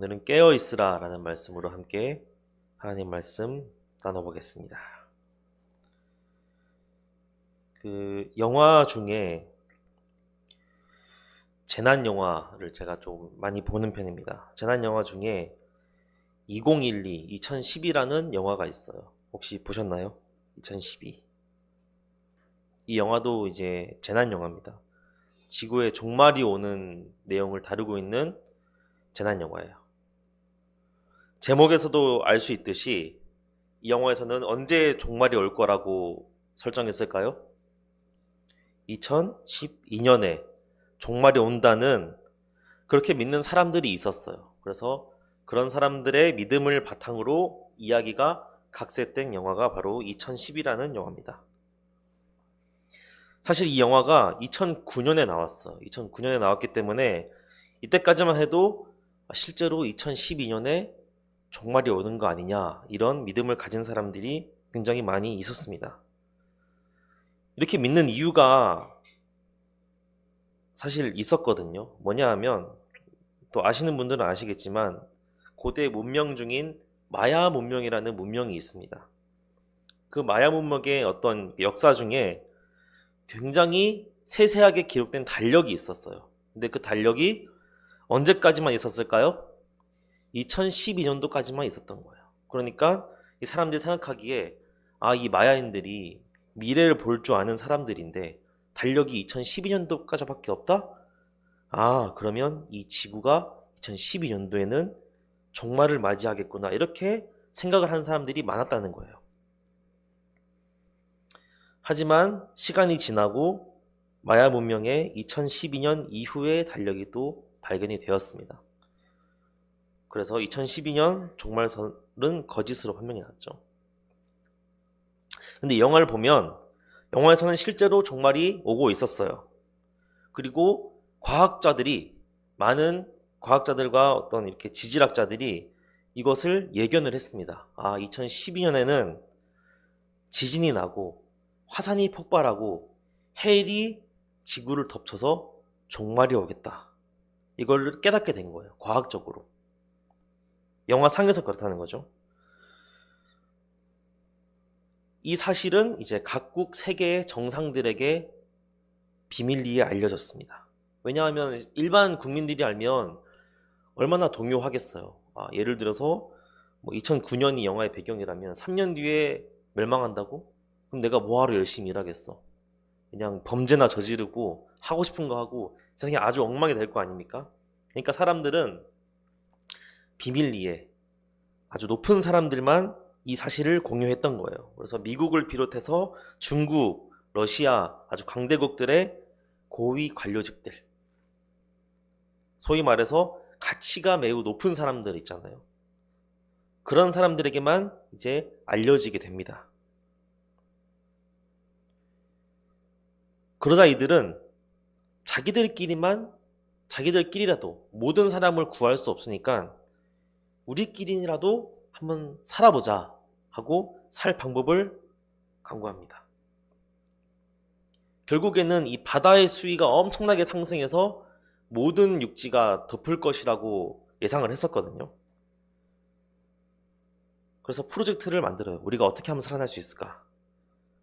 오늘은 깨어 있으라 라는 말씀으로 함께 하나님 말씀 나눠보겠습니다. 영화 중에 재난 영화를 제가 좀 많이 보는 편입니다. 재난 영화 중에 2012라는 영화가 있어요. 혹시 보셨나요? 2012. 이 영화도 이제 재난 영화입니다. 지구에 종말이 오는 내용을 다루고 있는 재난 영화예요. 제목에서도 알 수 있듯이 이 영화에서는 언제 종말이 올 거라고 설정했을까요? 2012년에 종말이 온다는 그렇게 믿는 사람들이 있었어요. 그래서 그런 사람들의 믿음을 바탕으로 이야기가 각색된 영화가 바로 2010이라는 영화입니다. 사실 이 영화가 2009년에 나왔어요. 2009년에 나왔기 때문에 이때까지만 해도 실제로 2012년에 종말이 오는 거 아니냐, 이런 믿음을 가진 사람들이 굉장히 많이 있었습니다. 이렇게 믿는 이유가 사실 있었거든요. 뭐냐 하면, 또 아시는 분들은 아시겠지만 고대 문명 중인 마야 문명이라는 문명이 있습니다. 그 마야 문명의 어떤 역사 중에 굉장히 세세하게 기록된 달력이 있었어요. 근데 그 달력이 언제까지만 있었을까요? 2012년도까지만 있었던 거예요. 그러니까 이 사람들이 생각하기에, 이 마야인들이 미래를 볼 줄 아는 사람들인데 달력이 2012년도까지밖에 없다? 그러면 이 지구가 2012년도에는 종말을 맞이하겠구나, 이렇게 생각을 한 사람들이 많았다는 거예요. 하지만 시간이 지나고 마야 문명의 2012년 이후의 달력이 또 발견이 되었습니다. 그래서 2012년 종말설은 거짓으로 판명이 났죠. 근데 이 영화를 보면 영화에서는 실제로 종말이 오고 있었어요. 그리고 많은 과학자들과 어떤 이렇게 지질학자들이 이것을 예견을 했습니다. 2012년에는 지진이 나고 화산이 폭발하고 해일이 지구를 덮쳐서 종말이 오겠다. 이걸 깨닫게 된 거예요. 과학적으로. 영화상에서 그렇다는 거죠. 이 사실은 이제 각국 세계의 정상들에게 비밀리에 알려졌습니다. 왜냐하면 일반 국민들이 알면 얼마나 동요하겠어요. 예를 들어서 2009년이 영화의 배경이라면 3년 뒤에 멸망한다고? 그럼 내가 뭐하러 열심히 일하겠어? 그냥 범죄나 저지르고 하고 싶은 거 하고 세상이 아주 엉망이 될 거 아닙니까? 그러니까 사람들은 비밀리에 아주 높은 사람들만 이 사실을 공유했던 거예요. 그래서 미국을 비롯해서 중국, 러시아, 아주 강대국들의 고위 관료직들, 소위 말해서 가치가 매우 높은 사람들 있잖아요. 그런 사람들에게만 이제 알려지게 됩니다. 그러자 이들은 자기들끼리라도 모든 사람을 구할 수 없으니까 우리끼리라도 한번 살아보자 하고 살 방법을 강구합니다. 결국에는 이 바다의 수위가 엄청나게 상승해서 모든 육지가 덮을 것이라고 예상을 했었거든요. 그래서 프로젝트를 만들어요. 우리가 어떻게 하면 살아날 수 있을까?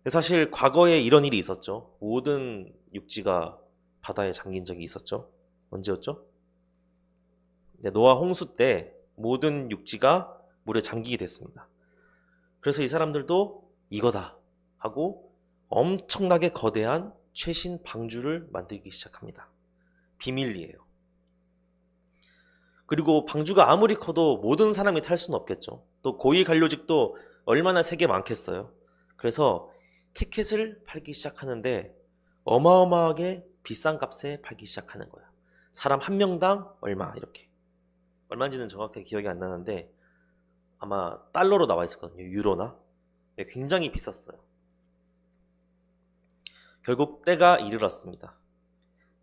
사실 과거에 이런 일이 있었죠. 모든 육지가 바다에 잠긴 적이 있었죠. 언제였죠? 노아 홍수 때 모든 육지가 물에 잠기게 됐습니다. 그래서 이 사람들도 이거다 하고 엄청나게 거대한 최신 방주를 만들기 시작합니다. 비밀리에요. 그리고 방주가 아무리 커도 모든 사람이 탈 수는 없겠죠. 또 고위 관료직도 얼마나 세계 많겠어요. 그래서 티켓을 팔기 시작하는데 어마어마하게 비싼 값에 팔기 시작하는 거예요. 사람 한 명당 얼마, 이렇게. 얼마인지는 정확하게 기억이 안 나는데 아마 달러로 나와 있었거든요. 유로나. 굉장히 비쌌어요. 결국 때가 이르렀습니다.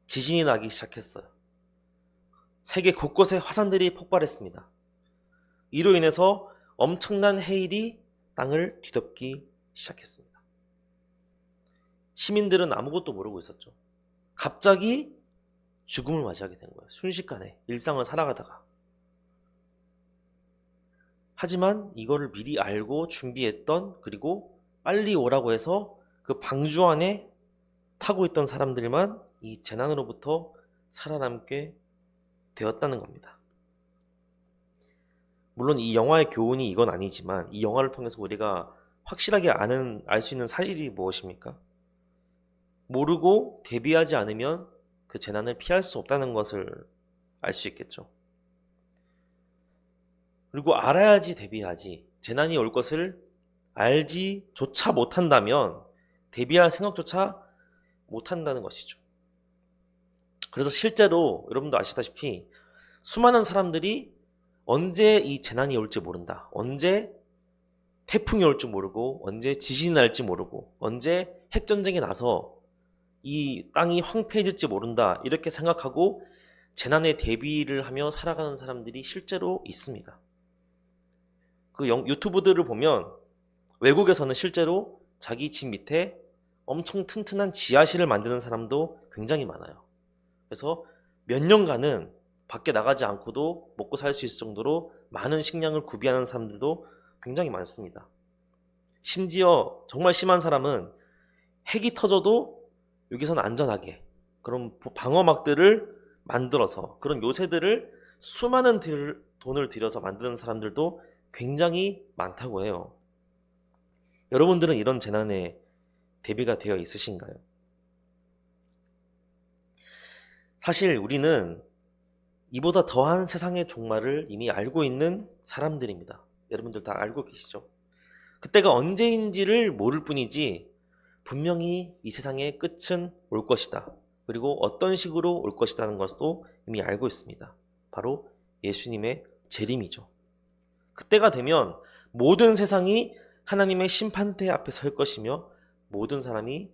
지진이 나기 시작했어요. 세계 곳곳에 화산들이 폭발했습니다. 이로 인해서 엄청난 해일이 땅을 뒤덮기 시작했습니다. 시민들은 아무것도 모르고 있었죠. 갑자기 죽음을 맞이하게 된 거예요. 순식간에 일상을 살아가다가. 하지만 이거를 미리 알고 준비했던, 그리고 빨리 오라고 해서 그 방주 안에 타고 있던 사람들만 이 재난으로부터 살아남게 되었다는 겁니다. 물론 이 영화의 교훈이 이건 아니지만, 이 영화를 통해서 우리가 확실하게 알 수 있는 사실이 무엇입니까? 모르고 대비하지 않으면 그 재난을 피할 수 없다는 것을 알 수 있겠죠. 그리고 알아야지 대비하지, 재난이 올 것을 알지조차 못한다면 대비할 생각조차 못한다는 것이죠. 그래서 실제로 여러분도 아시다시피 수많은 사람들이 언제 이 재난이 올지 모른다, 언제 태풍이 올지 모르고, 언제 지진이 날지 모르고, 언제 핵전쟁이 나서 이 땅이 황폐해질지 모른다, 이렇게 생각하고 재난에 대비를 하며 살아가는 사람들이 실제로 있습니다. 그 유튜브들을 보면 외국에서는 실제로 자기 집 밑에 엄청 튼튼한 지하실을 만드는 사람도 굉장히 많아요. 그래서 몇 년간은 밖에 나가지 않고도 먹고 살 수 있을 정도로 많은 식량을 구비하는 사람들도 굉장히 많습니다. 심지어 정말 심한 사람은 핵이 터져도 여기서는 안전하게 그런 방어막들을 만들어서, 그런 요새들을 수많은 돈을 들여서 만드는 사람들도 굉장히 많다고 해요. 여러분들은 이런 재난에 대비가 되어 있으신가요? 사실 우리는 이보다 더한 세상의 종말을 이미 알고 있는 사람들입니다. 여러분들 다 알고 계시죠? 그때가 언제인지를 모를 뿐이지 분명히 이 세상의 끝은 올 것이다, 그리고 어떤 식으로 올 것이라는 것도 이미 알고 있습니다. 바로 예수님의 재림이죠. 그때가 되면 모든 세상이 하나님의 심판대 앞에 설 것이며 모든 사람이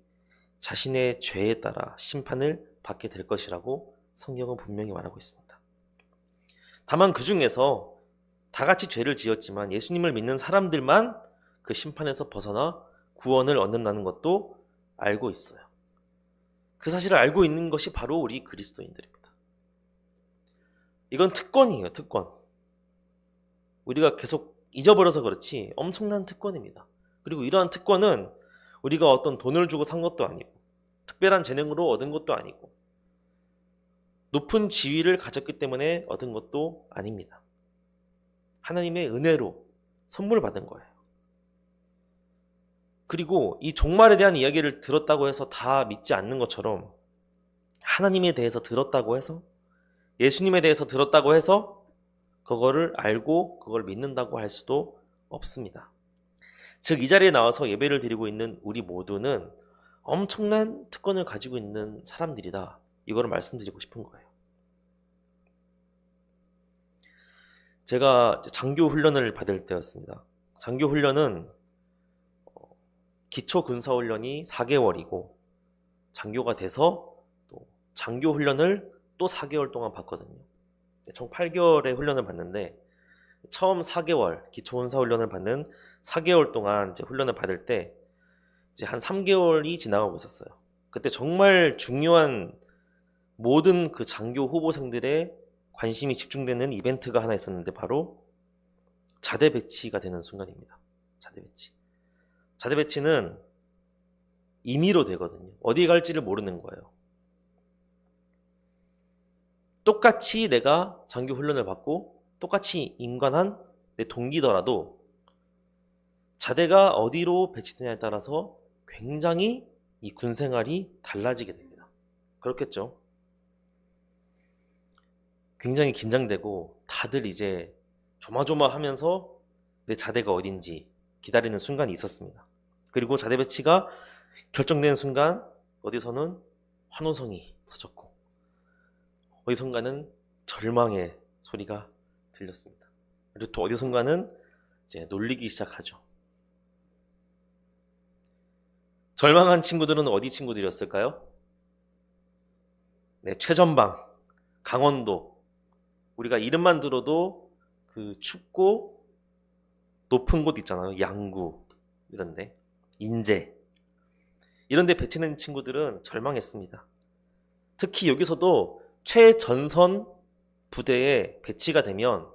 자신의 죄에 따라 심판을 받게 될 것이라고 성경은 분명히 말하고 있습니다. 다만 그 중에서 다 같이 죄를 지었지만 예수님을 믿는 사람들만 그 심판에서 벗어나 구원을 얻는다는 것도 알고 있어요. 그 사실을 알고 있는 것이 바로 우리 그리스도인들입니다. 이건 특권이에요, 특권. 우리가 계속 잊어버려서 그렇지 엄청난 특권입니다. 그리고 이러한 특권은 우리가 어떤 돈을 주고 산 것도 아니고, 특별한 재능으로 얻은 것도 아니고, 높은 지위를 가졌기 때문에 얻은 것도 아닙니다. 하나님의 은혜로 선물 받은 거예요. 그리고 이 종말에 대한 이야기를 들었다고 해서 다 믿지 않는 것처럼, 하나님에 대해서 들었다고 해서, 예수님에 대해서 들었다고 해서 그거를 알고 그걸 믿는다고 할 수도 없습니다. 즉, 이 자리에 나와서 예배를 드리고 있는 우리 모두는 엄청난 특권을 가지고 있는 사람들이다, 이거를 말씀드리고 싶은 거예요. 제가 장교 훈련을 받을 때였습니다. 장교 훈련은 기초 군사 훈련이 4개월이고 장교가 돼서 또 장교 훈련을 또 4개월 동안 받거든요. 총 8개월의 훈련을 받는데, 처음 4개월 기초 군사 훈련을 받는 4개월 동안 이제 훈련을 받을 때 이제 한 3개월이 지나가고 있었어요. 그때 정말 중요한 모든 그 장교 후보생들의 관심이 집중되는 이벤트가 하나 있었는데, 바로 자대 배치가 되는 순간입니다. 자대 배치. 자대 배치는 임의로 되거든요. 어디 갈지를 모르는 거예요. 똑같이 내가 장교 훈련을 받고 똑같이 임관한 내 동기더라도 자대가 어디로 배치되냐에 따라서 굉장히 이 군 생활이 달라지게 됩니다. 그렇겠죠? 굉장히 긴장되고 다들 이제 조마조마하면서 내 자대가 어딘지 기다리는 순간이 있었습니다. 그리고 자대 배치가 결정된 순간 어디서는 환호성이 터졌고 어디선가는 절망의 소리가 들렸습니다. 그리고 또 어디선가는 이제 놀리기 시작하죠. 절망한 친구들은 어디 친구들이었을까요? 네, 최전방, 강원도. 우리가 이름만 들어도 그 춥고 높은 곳 있잖아요. 양구 이런데, 인제 이런데 배치된 친구들은 절망했습니다. 특히 여기서도 최전선 부대에 배치가 되면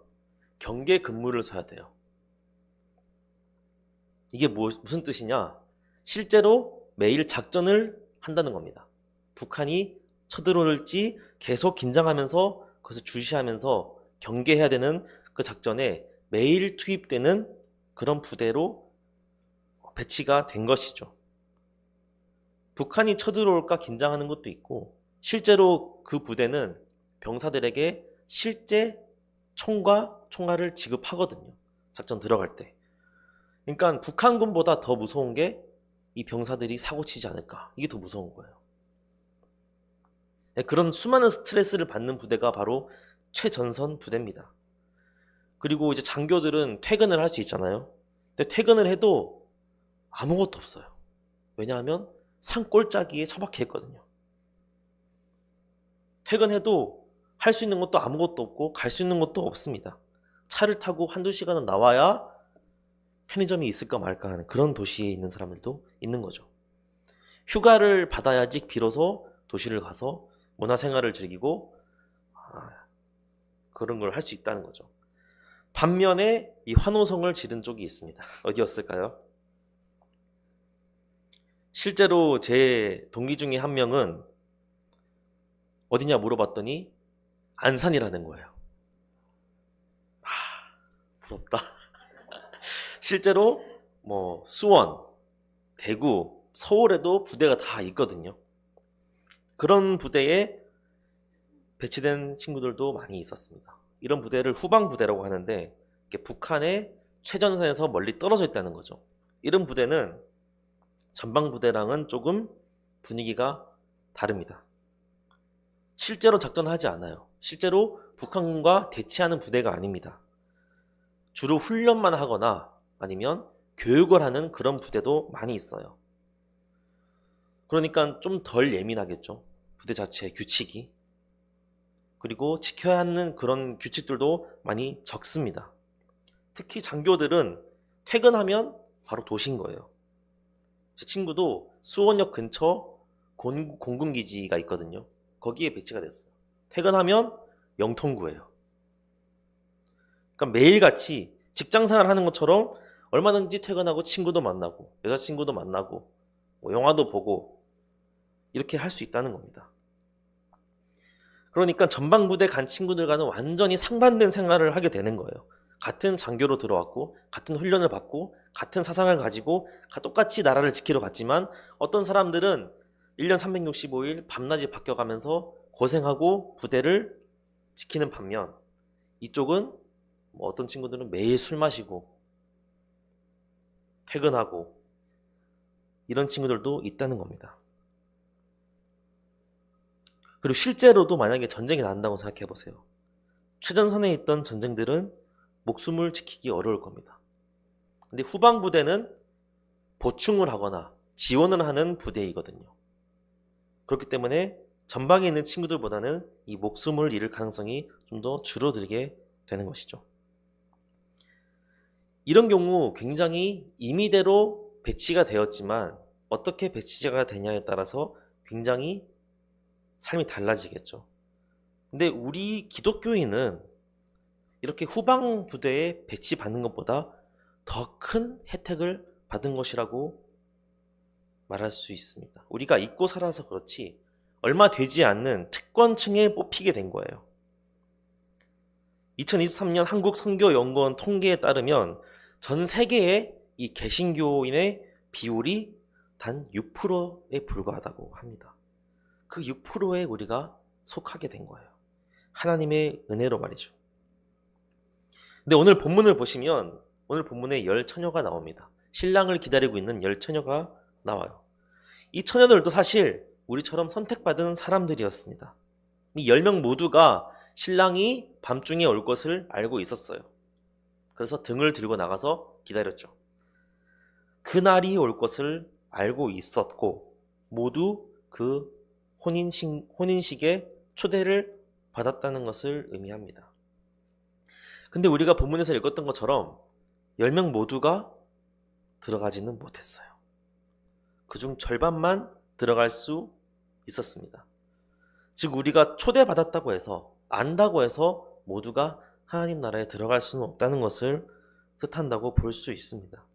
경계 근무를 서야 돼요. 이게 무슨 뜻이냐? 실제로 매일 작전을 한다는 겁니다. 북한이 쳐들어올지 계속 긴장하면서 그것을 주시하면서 경계해야 되는 그 작전에 매일 투입되는 그런 부대로 배치가 된 것이죠. 북한이 쳐들어올까 긴장하는 것도 있고, 실제로 그 부대는 병사들에게 실제 총과 총알을 지급하거든요. 작전 들어갈 때. 그러니까 북한군보다 더 무서운 게 이 병사들이 사고치지 않을까. 이게 더 무서운 거예요. 그런 수많은 스트레스를 받는 부대가 바로 최전선 부대입니다. 그리고 이제 장교들은 퇴근을 할 수 있잖아요. 근데 퇴근을 해도 아무것도 없어요. 왜냐하면 산골짜기에 처박혀 있거든요. 퇴근해도 할 수 있는 것도 아무것도 없고 갈 수 있는 것도 없습니다. 차를 타고 한두 시간은 나와야 편의점이 있을까 말까 하는 그런 도시에 있는 사람들도 있는 거죠. 휴가를 받아야지 비로소 도시를 가서 문화생활을 즐기고 그런 걸 할 수 있다는 거죠. 반면에 이 환호성을 지른 쪽이 있습니다. 어디였을까요? 실제로 제 동기 중에 한 명은 어디냐 물어봤더니 안산이라는 거예요. 부럽다. 실제로 뭐 수원, 대구, 서울에도 부대가 다 있거든요. 그런 부대에 배치된 친구들도 많이 있었습니다. 이런 부대를 후방부대라고 하는데 북한의 최전선에서 멀리 떨어져 있다는 거죠. 이런 부대는 전방부대랑은 조금 분위기가 다릅니다. 실제로 작전하지 않아요. 실제로 북한군과 대치하는 부대가 아닙니다. 주로 훈련만 하거나 아니면 교육을 하는 그런 부대도 많이 있어요. 그러니까 좀 덜 예민하겠죠. 부대 자체의 규칙이. 그리고 지켜야 하는 그런 규칙들도 많이 적습니다. 특히 장교들은 퇴근하면 바로 도시인 거예요. 제 친구도 수원역 근처 공군기지가 있거든요. 거기에 배치가 됐어요. 퇴근하면 영통구예요. 그러니까 매일같이 직장생활 하는 것처럼 얼마든지 퇴근하고 친구도 만나고 여자친구도 만나고 뭐 영화도 보고 이렇게 할 수 있다는 겁니다. 그러니까 전방부대 간 친구들과는 완전히 상반된 생활을 하게 되는 거예요. 같은 장교로 들어왔고 같은 훈련을 받고 같은 사상을 가지고 똑같이 나라를 지키러 갔지만 어떤 사람들은 1년 365일 밤낮이 바뀌어가면서 고생하고 부대를 지키는 반면 이쪽은 뭐 어떤 친구들은 매일 술 마시고 퇴근하고 이런 친구들도 있다는 겁니다. 그리고 실제로도 만약에 전쟁이 난다고 생각해 보세요. 최전선에 있던 전쟁들은 목숨을 지키기 어려울 겁니다. 근데 후방부대는 보충을 하거나 지원을 하는 부대이거든요. 그렇기 때문에 전방에 있는 친구들보다는 이 목숨을 잃을 가능성이 좀 더 줄어들게 되는 것이죠. 이런 경우 굉장히 임의대로 배치가 되었지만 어떻게 배치가 되냐에 따라서 굉장히 삶이 달라지겠죠. 근데 우리 기독교인은 이렇게 후방 부대에 배치받는 것보다 더 큰 혜택을 받은 것이라고 말할 수 있습니다. 우리가 잊고 살아서 그렇지 얼마 되지 않는 특권층에 뽑히게 된 거예요. 2023년 한국선교연구원 통계에 따르면 전 세계의 이 개신교인의 비율이 단 6%에 불과하다고 합니다. 그 6%에 우리가 속하게 된 거예요. 하나님의 은혜로 말이죠. 근데 오늘 본문을 보시면 오늘 본문에 10처녀가 나옵니다. 신랑을 기다리고 있는 10처녀가 나와요. 이 처녀들도 사실 우리처럼 선택받은 사람들이었습니다. 이 10명 모두가 신랑이 밤중에 올 것을 알고 있었어요. 그래서 등을 들고 나가서 기다렸죠. 그날이 올 것을 알고 있었고 모두 그 혼인식에 초대를 받았다는 것을 의미합니다. 근데 우리가 본문에서 읽었던 것처럼 10명 모두가 들어가지는 못했어요. 그중 절반만 들어갈 수 있었습니다. 즉 우리가 초대받았다고 해서 안다고 해서 모두가 하나님 나라에 들어갈 수는 없다는 것을 뜻한다고 볼 수 있습니다.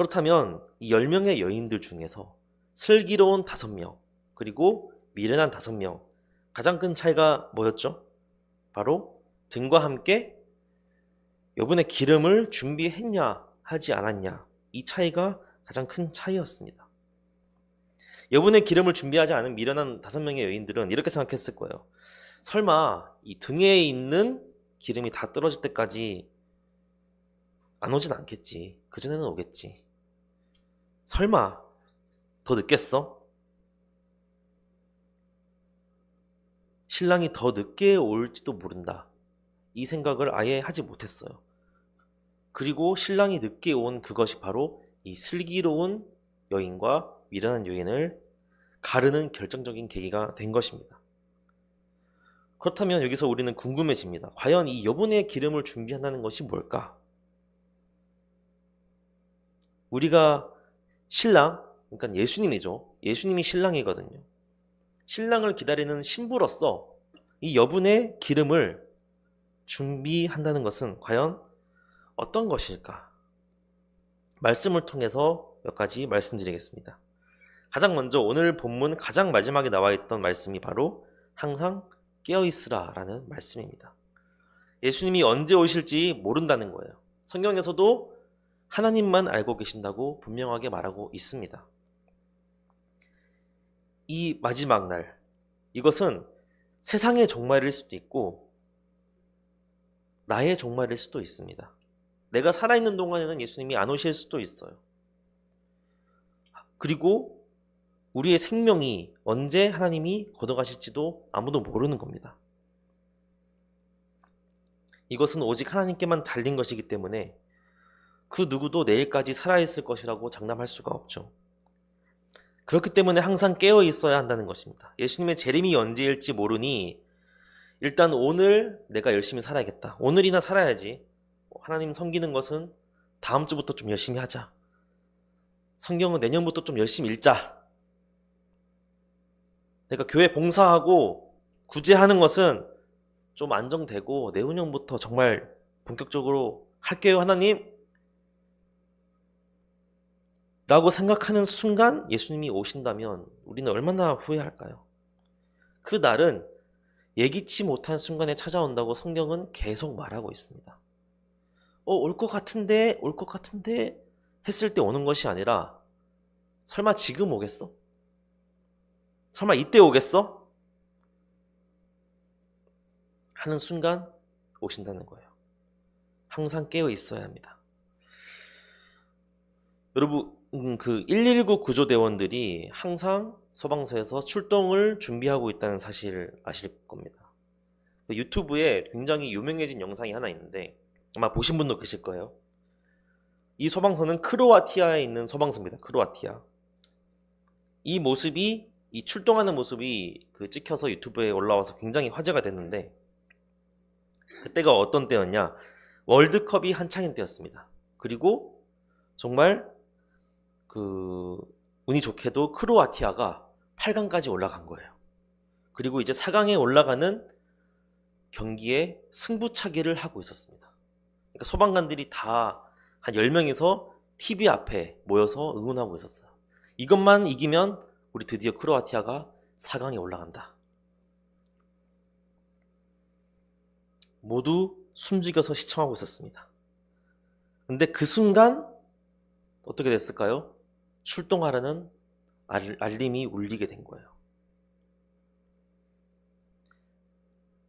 그렇다면 이 10명의 여인들 중에서 슬기로운 5명, 그리고 미련한 5명, 가장 큰 차이가 뭐였죠? 바로 등과 함께 여분의 기름을 준비했냐 하지 않았냐, 이 차이가 가장 큰 차이였습니다. 여분의 기름을 준비하지 않은 미련한 5명의 여인들은 이렇게 생각했을 거예요. 설마 이 등에 있는 기름이 다 떨어질 때까지 안 오진 않겠지. 그전에는 오겠지. 설마 더 늦겠어? 신랑이 더 늦게 올지도 모른다. 이 생각을 아예 하지 못했어요. 그리고 신랑이 늦게 온 그것이 바로 이 슬기로운 여인과 미련한 여인을 가르는 결정적인 계기가 된 것입니다. 그렇다면 여기서 우리는 궁금해집니다. 과연 이 여분의 기름을 준비한다는 것이 뭘까? 우리가 신랑, 그러니까 예수님이죠. 예수님이 신랑이거든요. 신랑을 기다리는 신부로서 이 여분의 기름을 준비한다는 것은 과연 어떤 것일까? 말씀을 통해서 몇 가지 말씀드리겠습니다. 가장 먼저 오늘 본문 가장 마지막에 나와 있던 말씀이 바로 항상 깨어있으라 라는 말씀입니다. 예수님이 언제 오실지 모른다는 거예요. 성경에서도 하나님만 알고 계신다고 분명하게 말하고 있습니다. 이 마지막 날, 이것은 세상의 종말일 수도 있고 나의 종말일 수도 있습니다. 내가 살아있는 동안에는 예수님이 안 오실 수도 있어요. 그리고 우리의 생명이 언제 하나님이 걷어가실지도 아무도 모르는 겁니다. 이것은 오직 하나님께만 달린 것이기 때문에 그 누구도 내일까지 살아있을 것이라고 장담할 수가 없죠. 그렇기 때문에 항상 깨어 있어야 한다는 것입니다. 예수님의 재림이 언제일지 모르니 일단 오늘 내가 열심히 살아야겠다. 오늘이나 살아야지. 하나님 섬기는 것은 다음 주부터 좀 열심히 하자. 성경은 내년부터 좀 열심히 읽자. 내가 교회 봉사하고 구제하는 것은 좀 안정되고 내후년부터 정말 본격적으로 할게요, 하나님. 라고 생각하는 순간 예수님이 오신다면 우리는 얼마나 후회할까요? 그 날은 예기치 못한 순간에 찾아온다고 성경은 계속 말하고 있습니다. 올 것 같은데 했을 때 오는 것이 아니라 설마 지금 오겠어? 설마 이때 오겠어? 하는 순간 오신다는 거예요. 항상 깨어 있어야 합니다. 여러분, 그 119 구조대원들이 항상 소방서에서 출동을 준비하고 있다는 사실을 아실 겁니다. 유튜브에 굉장히 유명해진 영상이 하나 있는데 아마 보신 분도 계실 거예요. 이 소방서는 크로아티아에 있는 소방서입니다. 크로아티아. 이 출동하는 모습이 찍혀서 유튜브에 올라와서 굉장히 화제가 됐는데, 그때가 어떤 때였냐? 월드컵이 한창인 때였습니다. 그리고 정말 운이 좋게도 크로아티아가 8강까지 올라간 거예요. 그리고 이제 4강에 올라가는 경기에 승부차기를 하고 있었습니다. 그러니까 소방관들이 다 한 10명이서 TV 앞에 모여서 응원하고 있었어요. 이것만 이기면 우리 드디어 크로아티아가 4강에 올라간다. 모두 숨죽여서 시청하고 있었습니다. 근데 그 순간 어떻게 됐을까요? 출동하라는 알림이 울리게 된 거예요.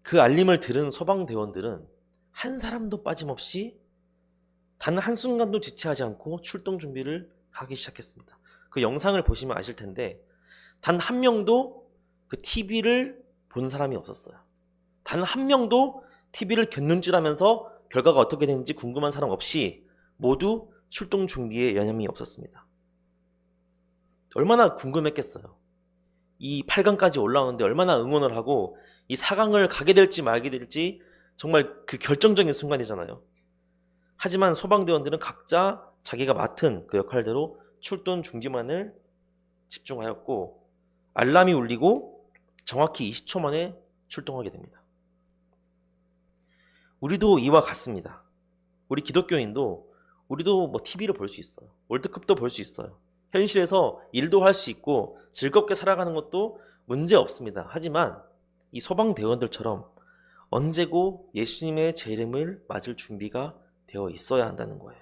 그 알림을 들은 소방대원들은 한 사람도 빠짐없이 단 한순간도 지체하지 않고 출동 준비를 하기 시작했습니다. 그 영상을 보시면 아실 텐데 단 한 명도 그 TV를 본 사람이 없었어요. 단 한 명도 TV를 곁눈질하면서 결과가 어떻게 되는지 궁금한 사람 없이 모두 출동 준비에 여념이 없었습니다. 얼마나 궁금했겠어요. 이 8강까지 올라오는데 얼마나 응원을 하고 이 4강을 가게 될지 말게 될지 정말 그 결정적인 순간이잖아요. 하지만 소방대원들은 각자 자기가 맡은 그 역할대로 출동 준비만을 집중하였고 알람이 울리고 정확히 20초 만에 출동하게 됩니다. 우리도 이와 같습니다. 우리 기독교인도 우리도 뭐 TV로 볼 수 있어요. 월드컵도 볼 수 있어요. 현실에서 일도 할 수 있고 즐겁게 살아가는 것도 문제 없습니다. 하지만 이 소방대원들처럼 언제고 예수님의 재림을 맞을 준비가 되어 있어야 한다는 거예요.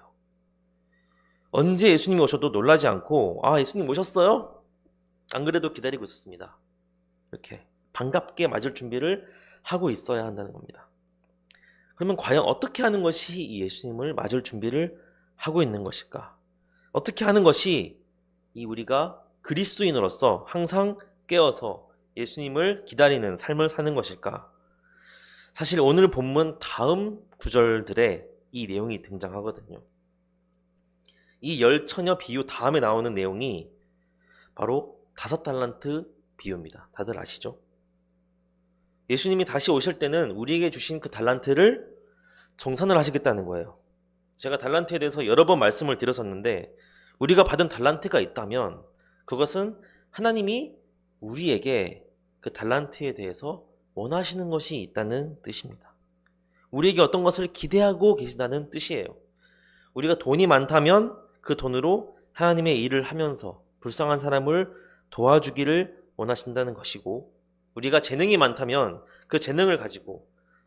언제 예수님이 오셔도 놀라지 않고 예수님 오셨어요? 안 그래도 기다리고 있었습니다. 이렇게 반갑게 맞을 준비를 하고 있어야 한다는 겁니다. 그러면 과연 어떻게 하는 것이 이 예수님을 맞을 준비를 하고 있는 것일까? 어떻게 하는 것이 이 우리가 그리스도인으로서 항상 깨어서 예수님을 기다리는 삶을 사는 것일까? 사실 오늘 본문 다음 구절들에 이 내용이 등장하거든요. 이 열처녀 비유 다음에 나오는 내용이 바로 5달란트 비유입니다. 다들 아시죠? 예수님이 다시 오실 때는 우리에게 주신 그 달란트를 정산을 하시겠다는 거예요. 제가 달란트에 대해서 여러 번 말씀을 드렸었는데 우리가 받은 달란트가 있다면 그것은 하나님이 우리에게 그 달란트에 대해서 원하시는 것이 있다는 뜻입니다. 우리에게 어떤 것을 기대하고 계신다는 뜻이에요. 우리가 돈이 많다면 그 돈으로 하나님의 일을 하면서 불쌍한 사람을 도와주기를 원하신다는 것이고, 우리가 재능이 많다면 그 재능을 가지고,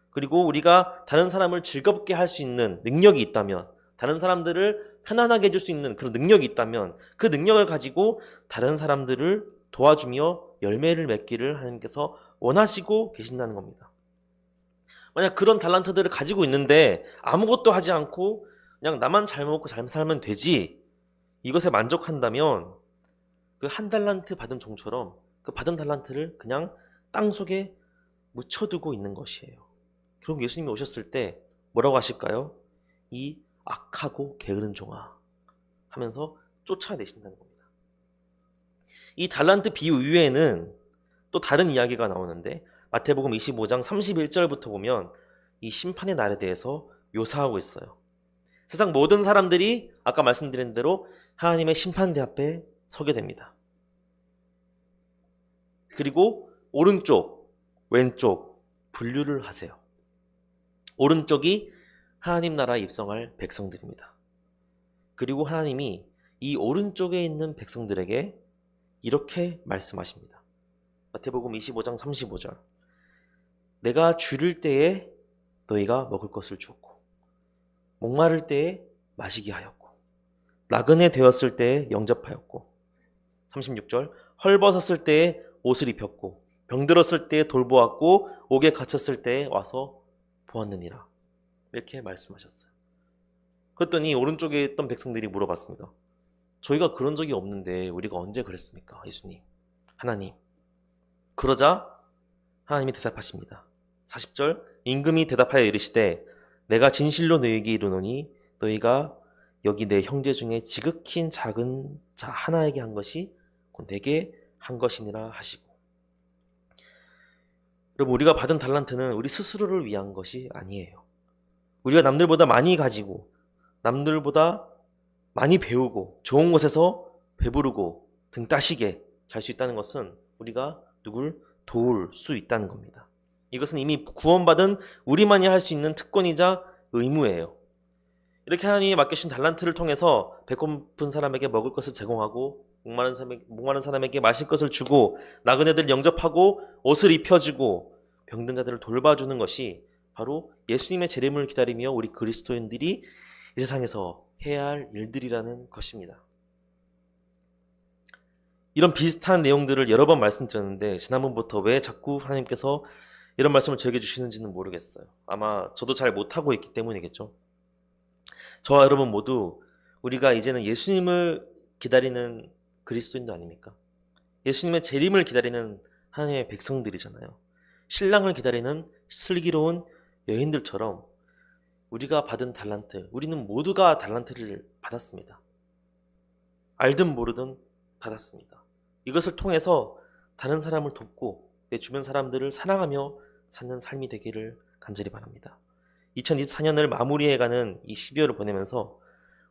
그리고 우리가 다른 사람을 즐겁게 할 수 있는 능력이 있다면, 다른 사람들을 편안하게 해줄 수 있는 그런 능력이 있다면 그 능력을 가지고 다른 사람들을 도와주며 열매를 맺기를 하나님께서 원하시고 계신다는 겁니다. 만약 그런 달란트들을 가지고 있는데 아무것도 하지 않고 그냥 나만 잘 먹고 잘 살면 되지, 이것에 만족한다면 그 1달란트 받은 종처럼 그 받은 달란트를 그냥 땅속에 묻혀두고 있는 것이에요. 그럼 예수님이 오셨을 때 뭐라고 하실까요? 이 악하고 게으른 종아 하면서 쫓아내신다는 겁니다. 이 달란트 비유 이외에는 또 다른 이야기가 나오는데 마태복음 25장 31절부터 보면 이 심판의 날에 대해서 묘사하고 있어요. 세상 모든 사람들이 아까 말씀드린 대로 하나님의 심판대 앞에 서게 됩니다. 그리고 오른쪽, 왼쪽 분류를 하세요. 오른쪽이 하나님 나라에 입성할 백성들입니다. 그리고 하나님이 이 오른쪽에 있는 백성들에게 이렇게 말씀하십니다. 마태복음 25장 35절. 내가 줄일 때에 너희가 먹을 것을 주었고, 목마를 때에 마시게 하였고, 나그네 되었을 때에 영접하였고, 36절. 헐벗었을 때에 옷을 입혔고, 병들었을 때에 돌보았고, 옥에 갇혔을 때에 와서 보았느니라. 이렇게 말씀하셨어요. 그랬더니 오른쪽에 있던 백성들이 물어봤습니다. 저희가 그런 적이 없는데 우리가 언제 그랬습니까? 예수님, 하나님. 그러자 하나님이 대답하십니다. 40절. 임금이 대답하여 이르시되 내가 진실로 너희에게 이르노니 너희가 여기 내 형제 중에 지극히 작은 자 하나에게 한 것이 곧 내게 한 것이니라 하시고. 여러분, 우리가 받은 달란트는 우리 스스로를 위한 것이 아니에요. 우리가 남들보다 많이 가지고 남들보다 많이 배우고 좋은 곳에서 배부르고 등 따시게 잘 수 있다는 것은 우리가 누굴 도울 수 있다는 겁니다. 이것은 이미 구원받은 우리만이 할 수 있는 특권이자 의무예요. 이렇게 하나님이 맡기신 달란트를 통해서 배고픈 사람에게 먹을 것을 제공하고 목마른 사람에게 마실 것을 주고 나그네들 영접하고 옷을 입혀주고 병든 자들을 돌봐주는 것이 바로 예수님의 재림을 기다리며 우리 그리스도인들이 이 세상에서 해야 할 일들이라는 것입니다. 이런 비슷한 내용들을 여러 번 말씀드렸는데 지난번부터 왜 자꾸 하나님께서 이런 말씀을 저에게 주시는지는 모르겠어요. 아마 저도 잘 못하고 있기 때문이겠죠. 저와 여러분 모두 우리가 이제는 예수님을 기다리는 그리스도인도 아닙니까? 예수님의 재림을 기다리는 하나님의 백성들이잖아요. 신랑을 기다리는 슬기로운 여인들처럼 우리가 받은 달란트, 우리는 모두가 달란트를 받았습니다. 알든 모르든 받았습니다. 이것을 통해서 다른 사람을 돕고 내 주변 사람들을 사랑하며 사는 삶이 되기를 간절히 바랍니다. 2024년을 마무리해가는 이 12월을 보내면서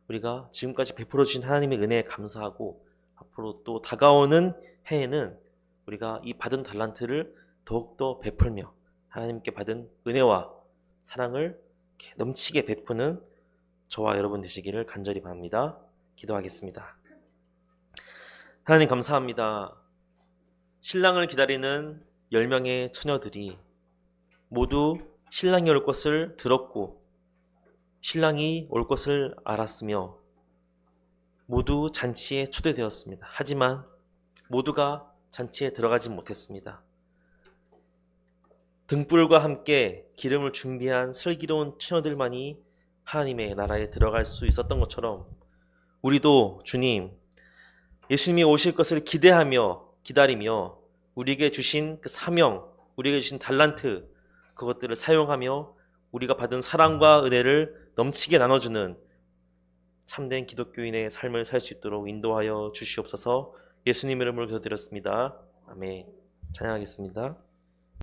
우리가 지금까지 베풀어 주신 하나님의 은혜에 감사하고 앞으로 또 다가오는 해에는 우리가 이 받은 달란트를 더욱더 베풀며 하나님께 받은 은혜와 사랑을 넘치게 베푸는 저와 여러분 되시기를 간절히 바랍니다. 기도하겠습니다. 하나님 감사합니다. 신랑을 기다리는 10명의 처녀들이 모두 신랑이 올 것을 들었고 신랑이 올 것을 알았으며 모두 잔치에 초대되었습니다. 하지만 모두가 잔치에 들어가지 못했습니다. 등불과 함께 기름을 준비한 슬기로운 처녀들만이 하나님의 나라에 들어갈 수 있었던 것처럼 우리도 주님, 예수님이 오실 것을 기대하며 기다리며 우리에게 주신 그 사명, 우리에게 주신 달란트 그것들을 사용하며 우리가 받은 사랑과 은혜를 넘치게 나눠주는 참된 기독교인의 삶을 살 수 있도록 인도하여 주시옵소서. 예수님 이름으로 기도드렸습니다. 아멘. 찬양하겠습니다.